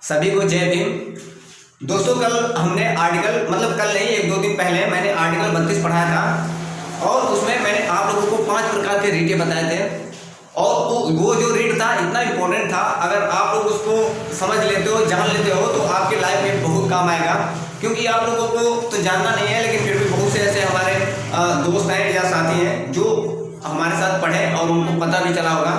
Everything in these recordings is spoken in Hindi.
सभी को जय भीम। दोस्तों कल हमने आर्टिकल कल नहीं, एक दो दिन पहले मैंने आर्टिकल 32 पढ़ाया था और उसमें मैंने आप लोगों को 5 प्रकार के रीटे बताए थे और वो जो रीट था इतना इम्पोर्टेंट था। अगर आप लोग उसको समझ लेते हो, जान लेते हो तो आपके लाइफ में बहुत काम आएगा। क्योंकि आप लोगों को तो जानना नहीं है, लेकिन फिर भी बहुत से ऐसे हमारे दोस्त हैं या साथी हैं जो हमारे साथ पढ़े और उनको पता भी चला होगा।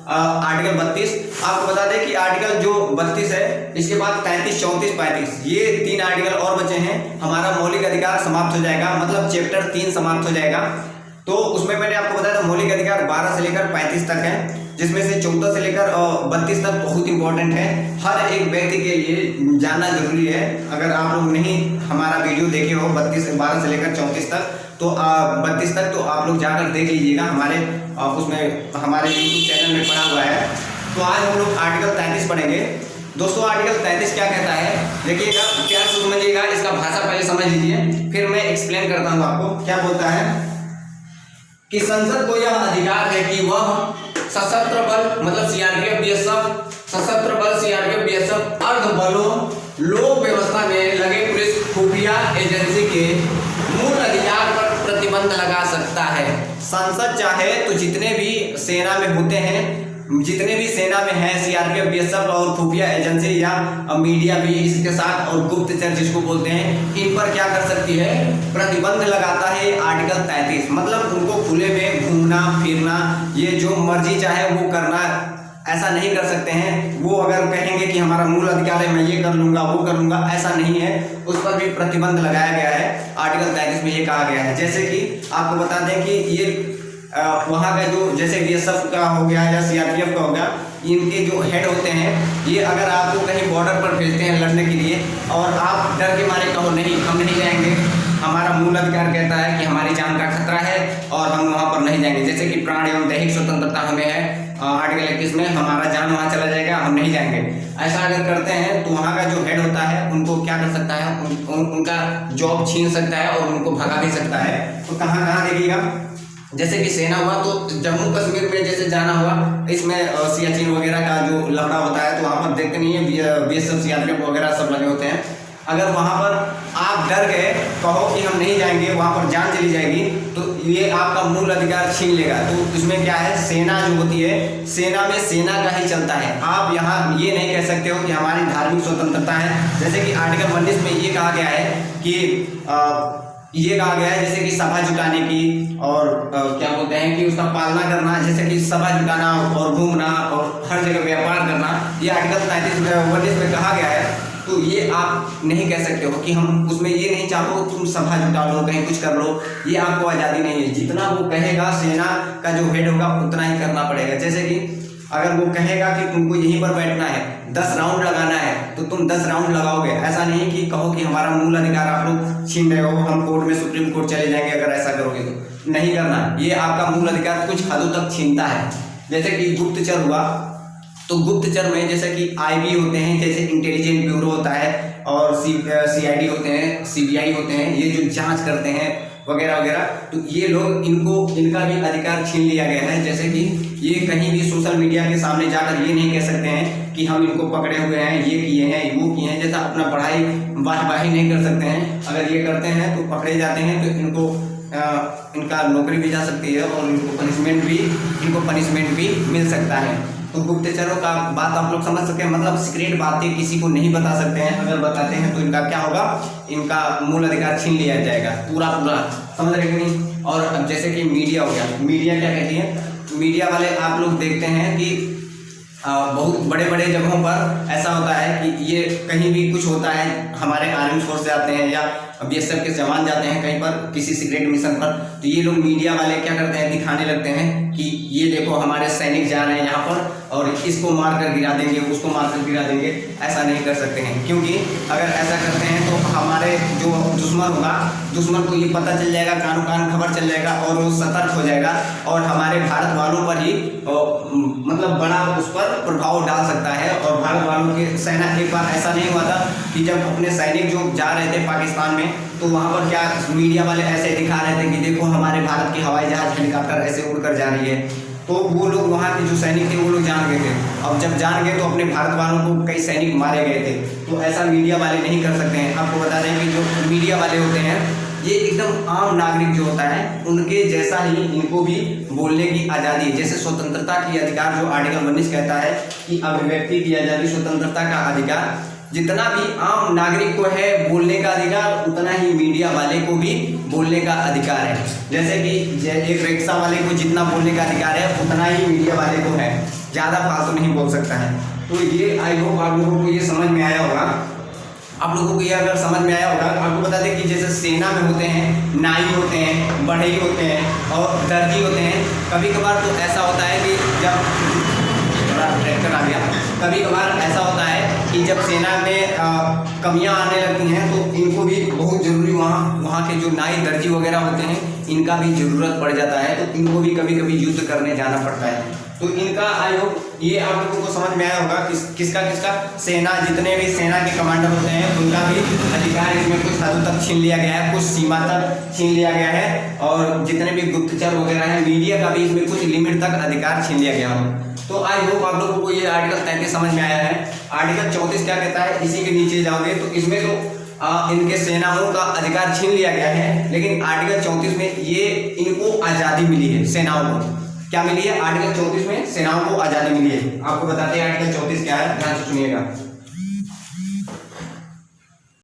आर्टिकल 32 आपको बता दें कि आर्टिकल जो 32 है इसके बाद 33, 34, 35 ये 3 आर्टिकल और बचे हैं। हमारा मौलिक अधिकार समाप्त हो जाएगा, मतलब चैप्टर 3 समाप्त हो जाएगा। तो उसमें मैंने आपको बताया था मौलिक अधिकार 12 से लेकर 35 तक है, जिसमें से 14 से लेकर 32 तक बहुत इंपॉर्टेंट है। हर एक व्यक्ति के लिए जानना जरूरी है। अगर आप लोग नहीं हमारा वीडियो देखे हो 12 से लेकर 34 तक तो 32 तक तो आप लोग जाकर देख लीजिएगा। हमारे उसमें हमारे यूट्यूब चैनल में पढ़ा हुआ है। तो आज हम लोग आर्टिकल 33 पढ़ेंगे। दोस्तों आर्टिकल 33 क्या कहता है देखिएगा, प्यार से समझिएगा। इसका भाषा पहले समझ लीजिए, फिर मैं एक्सप्लेन करता हूँ आपको। क्या बोलता है कि संसद को यह अधिकार है कि वह सशस्त्र बल मतलब सीआरपीएफ बीएसएफ, सशस्त्र बल सीआरपीएफ बीएसएफ, अर्ध बलों, लोक व्यवस्था में लगे पुलिस खुफिया एजेंसी के मूल अधिकार पर प्रतिबंध लगा सकता है। संसद चाहे तो जितने भी सेना में होते हैं, जितने भी सेना में है सीआरपीएफ बीएसएफ और खुफिया एजेंसी या मीडिया भी इसके साथ और गुप्तचर जिसको बोलते हैं, इन पर क्या कर सकती है, प्रतिबंध लगाता है आर्टिकल 33। मतलब उनको खुले में घूमना फिरना, ये जो मर्जी चाहे वो करना, ऐसा नहीं कर सकते हैं। वो अगर कहेंगे कि हमारा मूल अधिकार है, मैं ये कर लूंगा वो कर लूंगा, ऐसा नहीं है। उस पर भी प्रतिबंध लगाया गया है। आर्टिकल 33 में ये कहा गया है। जैसे कि आपको बता दें कि ये वहाँ का जो जैसे बीएसएफ का हो गया या सीआरपीएफ का हो गया, इनके जो हेड होते हैं, ये अगर आपको कहीं बॉर्डर पर भेजते हैं लड़ने के लिए और आप डर के मारे कहो नहीं हम नहीं जाएंगे, हमारा मूल अधिकार कहता है कि हमारी जान का खतरा है और हम वहाँ पर नहीं जाएंगे, जैसे कि प्राण एवं दैहिक स्वतंत्रता हमें है आर्टिकल 21 में, हमारा जान वहाँ चला जाएगा, हम नहीं जाएंगे, ऐसा अगर करते हैं तो वहाँ का जो हेड होता है उनको क्या कर सकता है, उनका जॉब छीन सकता है और उनको भगा भी सकता है। तो कहाँ कहाँ देखिएगा, जैसे कि सेना हुआ तो जम्मू कश्मीर में जैसे जाना हुआ, इसमें सियाचिन वगैरह का जो लफड़ा होता है तो वहाँ पर देखते नहीं है बीएसएफ सीआरपीएफ वगैरह सब लगे होते हैं। अगर वहाँ पर आप डर गए, कहो कि हम नहीं जाएंगे, वहाँ पर जान चली जाएगी, तो ये आपका मूल अधिकार छीन लेगा। तो इसमें क्या है, सेना जो होती है, सेना में सेना का ही चलता है। आप यहाँ ये नहीं कह सकते हो कि हमारी धार्मिक स्वतंत्रता है। जैसे कि आर्टिकल 19 में ये कहा गया है कि ये कहा गया है जैसे कि सभा जुटाने की और क्या बोलते हैं कि उसका पालना करना, जैसे कि सभा जुटाना और घूमना और हर जगह व्यापार करना, ये आर्टिकल 33 में कहा गया है। तो ये आप नहीं कह सकते हो कि हम उसमें ये नहीं चाहो तुम सभा जुटा लो, कहीं कुछ कर लो, ये आपको आज़ादी नहीं है। जितना वो कहेगा सेना का जो हेड होगा उतना ही करना पड़ेगा। जैसे कि अगर वो कहेगा कि तुमको यहीं पर बैठना है, 10 राउंड लगाना है, तो तुम 10 राउंड लगाओगे। ऐसा नहीं कि कहो कि हमारा मूल अधिकार आप लोग छीन रहे हो, हम कोर्ट में सुप्रीम कोर्ट चले जाएंगे अगर ऐसा करोगे तो नहीं करना। ये आपका मूल अधिकार कुछ हदों तक छीनता है। जैसे कि गुप्तचर हुआ, तो गुप्तचर में जैसे कि आईबी होते हैं, जैसे इंटेलिजेंट ब्यूरो होता है और सीआईडी होते हैं, सीबीआई होते हैं, ये जो जांच करते हैं वगैरह वगैरह, तो ये लोग इनका भी अधिकार छीन लिया गया है। जैसे कि ये कहीं भी सोशल मीडिया के सामने जाकर ये नहीं कह सकते हैं कि हम इनको पकड़े हुए हैं, ये किए हैं वो किए हैं, जैसा अपना पढ़ाई वाहवाही नहीं कर सकते हैं। अगर ये करते हैं तो पकड़े जाते हैं, तो इनका नौकरी भी जा सकती है और इनको पनिशमेंट भी मिल सकता है। तो गुप्तचरों का बात आप लोग समझ सकते हैं, मतलब सीक्रेट बातें किसी को नहीं बता सकते हैं। अगर बताते हैं तो इनका क्या होगा, इनका मूल अधिकार छीन लिया जाएगा पूरा, समझ रहे कि नहीं। और अब जैसे कि मीडिया हो गया, मीडिया क्या कहती है, मीडिया वाले आप लोग देखते हैं कि बहुत बड़े बड़े जगहों पर ऐसा होता है कि ये कहीं भी कुछ होता है, हमारे आर्मी फोर्स से आते हैं या बीएसएफ के जवान जाते हैं कहीं पर किसी सीक्रेट मिशन पर, तो ये लोग मीडिया वाले क्या करते हैं, दिखाने लगते हैं कि ये देखो हमारे सैनिक जा रहे हैं यहाँ पर और इसको मार कर गिरा देंगे, उसको मार कर गिरा देंगे। ऐसा नहीं कर सकते हैं, क्योंकि अगर ऐसा करते हैं तो हमारे जो दुश्मन होगा, दुश्मन को ये पता चल जाएगा, कानों कान खबर चल जाएगा और वो सतर्क हो जाएगा और हमारे भारत वालों पर ही मतलब बड़ा उस पर प्रभाव डाल सकता है। और भारत वालों की सेना, एक बार ऐसा नहीं हुआ था कि जब अपने सैनिक जो जा रहे थे पाकिस्तान में, तो वहाँ पर क्या मीडिया वाले ऐसे दिखा रहे थे कि देखो हमारे भारत की हवाई जहाज हेलीकॉप्टर ऐसे उड़कर जा रही है, तो वो लोग वहाँ के जो सैनिक थे वो लोग जान गए थे। अब जब जान गए तो अपने भारत वालों को कई सैनिक मारे गए थे। तो ऐसा मीडिया वाले नहीं कर सकते हैं। आपको बता दें कि जो मीडिया वाले होते हैं ये एकदम आम नागरिक जो होता है उनके जैसा ही इनको भी बोलने की आज़ादी, जैसे स्वतंत्रता की अधिकार जो आर्टिकल 19 कहता है कि अभिव्यक्ति की आज़ादी, स्वतंत्रता का अधिकार जितना भी आम नागरिक को है बोलने का अधिकार, उतना ही मीडिया वाले को भी बोलने का अधिकार है। जैसे कि एक रिक्शा वाले को जितना बोलने का अधिकार है उतना ही मीडिया वाले को है, ज़्यादा फालतू नहीं बोल सकता है। तो ये आई होप आप लोगों को ये समझ में आया होगा। आप लोगों को ये अगर समझ में आया होगा, आपको बता दें कि जैसे सेना में होते हैं नाई होते हैं, बढ़ई होते हैं और दर्जी होते हैं। कभी कभार तो ऐसा होता है कि जब ट्रैक्टर आ गया, कभी कभार ऐसा होता है कि जब सेना में कमियां आने लगती हैं तो इनको भी बहुत ज़रूरी वहाँ के जो नाई दर्जी वगैरह होते हैं इनका भी ज़रूरत पड़ जाता है। तो इनको भी कभी कभी युद्ध करने जाना पड़ता है। तो इनका आयोग ये आप लोगों को समझ में आया होगा किसका सेना, जितने भी सेना के कमांडर होते हैं उनका भी अधिकार इसमें कुछ हद तक छीन लिया गया है, कुछ सीमा तक छीन लिया गया है। और जितने भी गुप्तचर वगैरह हैं, मीडिया का भी इसमें कुछ लिमिट तक अधिकार छीन लिया गया हो। तो आई होप आप लोगों को ये आर्टिकल 33 समझ में आया है। आर्टिकल 34 क्या कहता है, इसी के नीचे जाओगे तो इसमें तो इनके सेनाओं का अधिकार छीन लिया गया है, लेकिन आर्टिकल 34 में ये इनको आज़ादी मिली है। सेनाओं को क्या मिली है? आर्टिकल 34 में सेनाओं को आज़ादी मिली है। आपको बताते हैं आर्टिकल 34 क्या है, ध्यान से सुनिएगा।